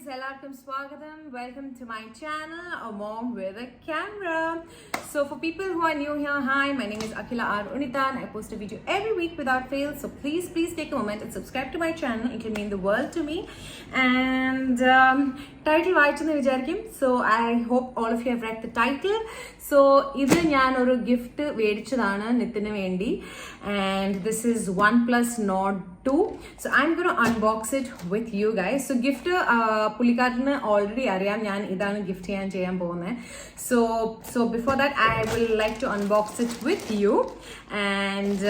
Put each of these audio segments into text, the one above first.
Welcome to my channel, A Mom with a Camera. So for people who are new here, hi, my name is Akhila R. Unitan. I post a video every week without fail. So please take a moment and subscribe to my channel. It will mean the world to me. And title വായിച്ചെന്ന് വിചാരിക്കും. So I hope all of you have read the title. So ഇത് ഞാൻ ഒരു gift മേടിച്ചതാണ് നിത്തിന് വേണ്ടി. And this is OnePlus Nord 2. So I'm going to unbox it with you guys. So gift പുള്ളിക്കാരന് already അറിയാം ഞാൻ ഇതാണ് ഗിഫ്റ്റ് ചെയ്യാൻ പോകുന്നത്. So before that I will like to unbox it with you. And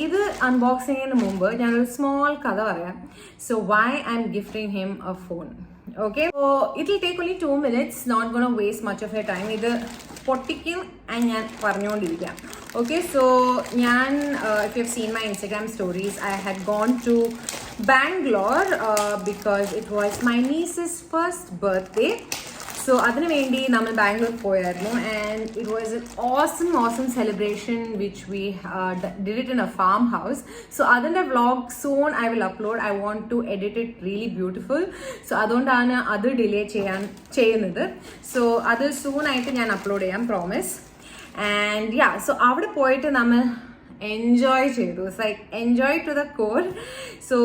ഇത് അൺബോക്സിങ്ങിന് മുമ്പ് ഞാനൊരു സ്മോൾ കഥ പറയാം. So why I'm gifting him a phone. Okay, so it will take only 2 minutes, not gonna waste much of your time. ഇത് പൊട്ടിക്കും ഞാൻ പറഞ്ഞുകൊണ്ടിരിക്കാം. Okay, so if you've seen my Instagram stories, I had gone to Bangalore because it was my niece's first birthday. So അതിനു വേണ്ടി നമ്മൾ ബാംഗ്ലൂർ പോയായിരുന്നു. And it was an awesome celebration which we did it in a farmhouse. So അതിൻ്റെ vlog soon I will upload. I want to edit it really beautiful. So അതുകൊണ്ടാണ് അത് delay ചെയ്യുന്നത്. So അത് soon ആയിട്ട് ഞാൻ അപ്ലോഡ് ചെയ്യാം, promise. And yeah, so അവിടെ പോയിട്ട് നമ്മൾ enjoy ചെയ്തു. It's like enjoy to the core. So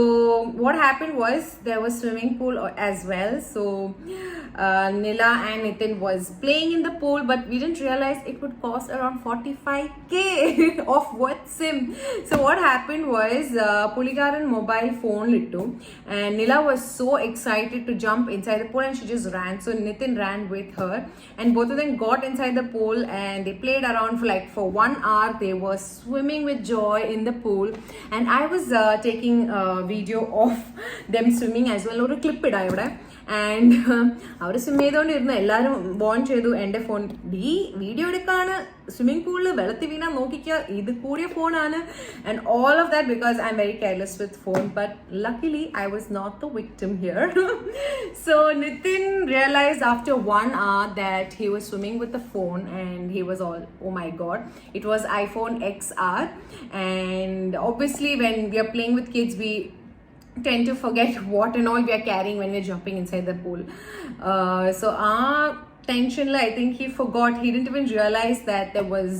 what happened was there was swimming pool as well. So Nila and Nitin was playing in the pool, but we didn't realize it would cost around 45k of what sim. So what happened was Pulikaran mobile phone littu, and Nila was so excited to jump inside the pool and she just ran. So Nitin ran with her and both of them got inside the pool and they played around for 1 hour. They were swimming with joy in the pool, and I was taking a video of them swimming as well. Oru clip ida ivide. And അവർ swim ചെയ്തുകൊണ്ടിരുന്നു. എല്ലാവരും bone ചെയ്തു എൻ്റെ phone ഈ video എടുക്കാണ്, swimming പൂളിൽ വെള്ളത്തിൽ വീണാൽ നോക്കിക്കുക, ഇത് കൂടിയ ഫോണാണ്. And all of that because I'm very careless with phone. But luckily I was not the victim here. So Nitin realised after 1 hour that he was swimming with the phone and he was all, oh my god, it was iPhone XR. And obviously when we are playing with kids we tend to forget what and all we are carrying when we're jumping inside the pool. So our tension, I think he forgot. He didn't even realize that there was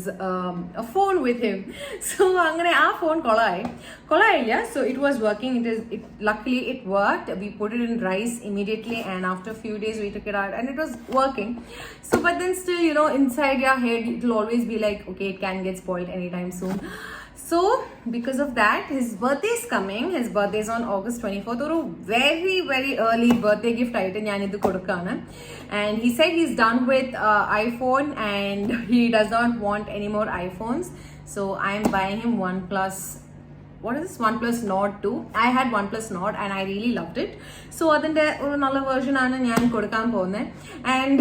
a phone with him. So angane our phone kolla. So it was working. Luckily it worked. We put it in rice immediately, and after a few days we took it out and it was working. So but then still, inside your head it will always be like, okay, it can get spoiled anytime soon. So because of that, his birthday is coming. His birthday is on August 24th. Or very early birthday gift ആയിട്ട് ഞാൻ ഇത് കൊടുക്കാണ്. And he said he's done with iPhone and he does not want any more iPhones. So I'm buying him OnePlus. What is this? OnePlus Nord 2. I had OnePlus Nord and I really loved it. So അതിന്റെ ഒരു നല്ല version ആണ് ഞാൻ കൊടുക്കാൻ പോകുന്നത്. And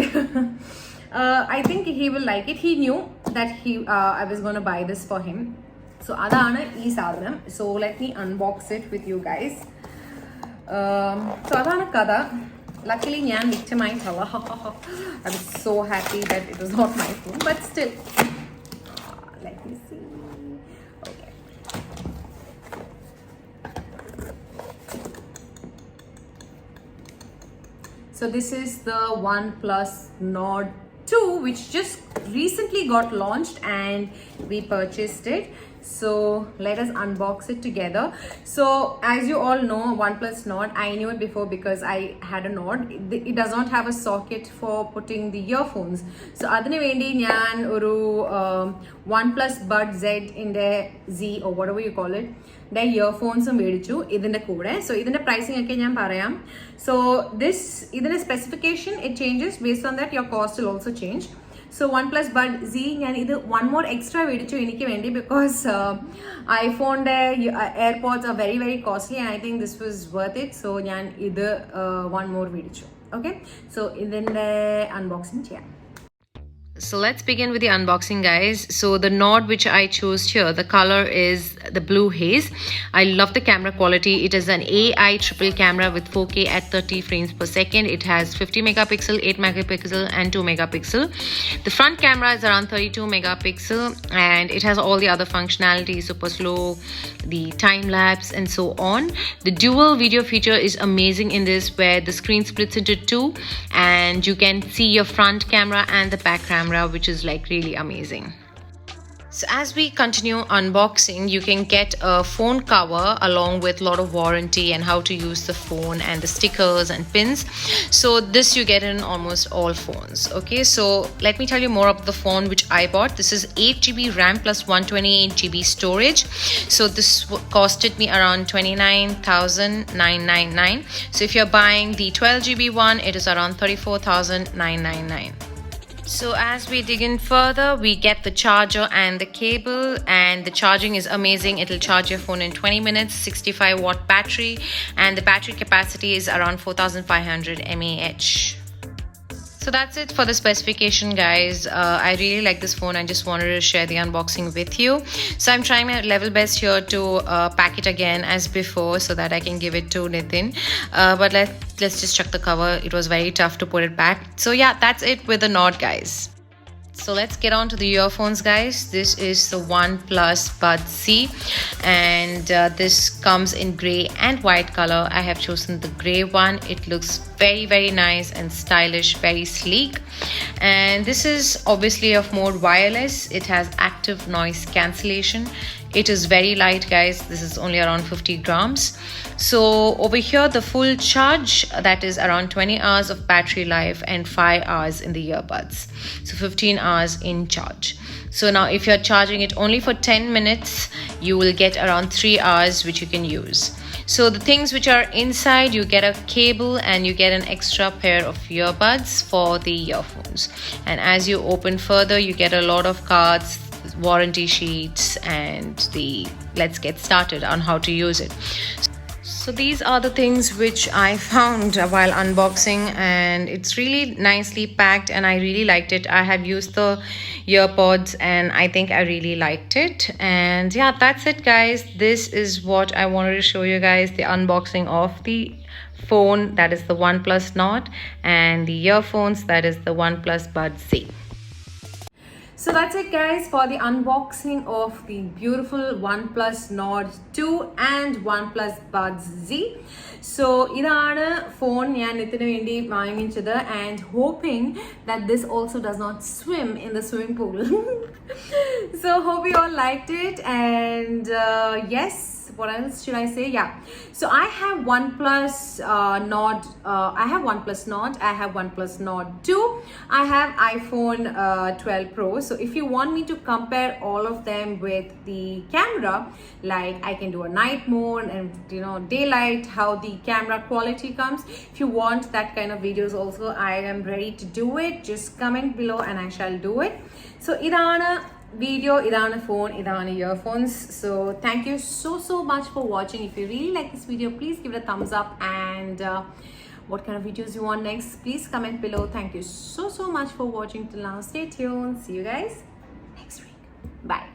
I think he will like it. He knew that I was going to buy this for him. So അതാണ് ഈ സാധനം. So let me unbox it with you guys. So അതാണ് കഥ. Luckily ഞാൻ വിക്ടിമായിട്ടല്ല. I was so happy that it was not my phone, but still. Let me see. Okay. So this is the OnePlus Nord 2, which just recently got launched and we purchased it. So let us unbox it together. So as you all know, OnePlus Nord, I knew it before because I had a Nord. It does not have a socket for putting the earphones. So adine vendi njan oru OnePlus Bud Z inde Z or whatever you call it, the earphones മേടിച്ചു ഇതിന്റെ കൂടെ. So ഇതിന്റെ pricing ഒക്കെ ഞാൻ പറയാം. So ഇതിന്റെ specification it changes based on that. Your cost will also change. So OnePlus Bud Z ഞാൻ ഇത് 1 more extra മേടിച്ചു എനിക്ക് വേണ്ടി because iPhoneന്റെ AirPods are very costly and I think this was worth it. So ഞാൻ ഇത് 1 more മേടിച്ചു. Okay, so ഇതിന്റെ unboxing ചെയ്യാം. So let's begin with the unboxing, guys. So the Nord which I chose here, the color is the blue haze. I love the camera quality. It is an AI triple camera with 4K at 30 frames per second. It has 50 megapixel, 8 megapixel and 2 megapixel. The front camera is around 32 megapixel and it has all the other functionality, super slow, the time lapse and so on. The dual video feature is amazing in this, where the screen splits into two and you can see your front camera and the back camera, which is like really amazing. So as we continue unboxing, you can get a phone cover along with a lot of warranty and how to use the phone and the stickers and pins. So this you get in almost all phones. Okay, so let me tell you more about the phone which I bought. This is 8GB RAM plus 128GB storage. So this costed me around 29,999. So if you're buying the 12GB one, it is around 34,999. So as we dig in further, we get the charger and the cable, and the charging is amazing. It'll charge your phone in 20 minutes, 65-watt battery, and the battery capacity is around 4500 mAh. So that's it for the specification, guys. I really like this phone. I just wanted to share the unboxing with you. So I'm trying my level best here to pack it again as before so that I can give it to Nitin. But let's just check the cover. It was very tough to put it back. So yeah, that's it with the Nord, guys. So let's get on to the earphones, guys. This is the OnePlus Buds Z, and this comes in grey and white color. I have chosen the grey one. It looks very nice and stylish, very sleek, and this is obviously of mode wireless. It has active noise cancellation. It is very light, guys. This is only around 50 grams. So over here, the full charge, that is around 20 hours of battery life and 5 hours in the earbuds. So 15 hours in charge. So now if you're charging it only for 10 minutes, you will get around 3 hours which you can use. So the things which are inside, you get a cable and you get an extra pair of earbuds for the earphones. And as you open further, you get a lot of cards, warranty sheets, and the let's get started on how to use it. So these are the things which I found while unboxing, and it's really nicely packed and I really liked it. I have used the earpods and I think I really liked it. And yeah, that's it, guys. This is what I wanted to show you guys, the unboxing of the phone, that is the OnePlus Nord, and the earphones, that is the OnePlus Buds Z. So that's it, guys, for the unboxing of the beautiful OnePlus Nord 2 and OnePlus Buds Z. So idana phone njan ithinu vendi vaangichadu, and hoping that this also does not swim in the swimming pool. So hope you all liked it, and yes, what else should I say? Yeah, so I have OnePlus Nord, I have OnePlus Nord, I have OnePlus Nord 2, I have iPhone 12 Pro. So if you want me to compare all of them with the camera, like I can do a night mode and daylight, how the camera quality comes. If you want that kind of videos also, I am ready to do it. Just comment below and I shall do it. So idana video, idana phone, idana earphones. So thank you so much for watching. If you really like this video, please give it a thumbs up, and what kind of videos you want next, please comment below. Thank you so much for watching till now. Stay tuned. See you guys next week. Bye.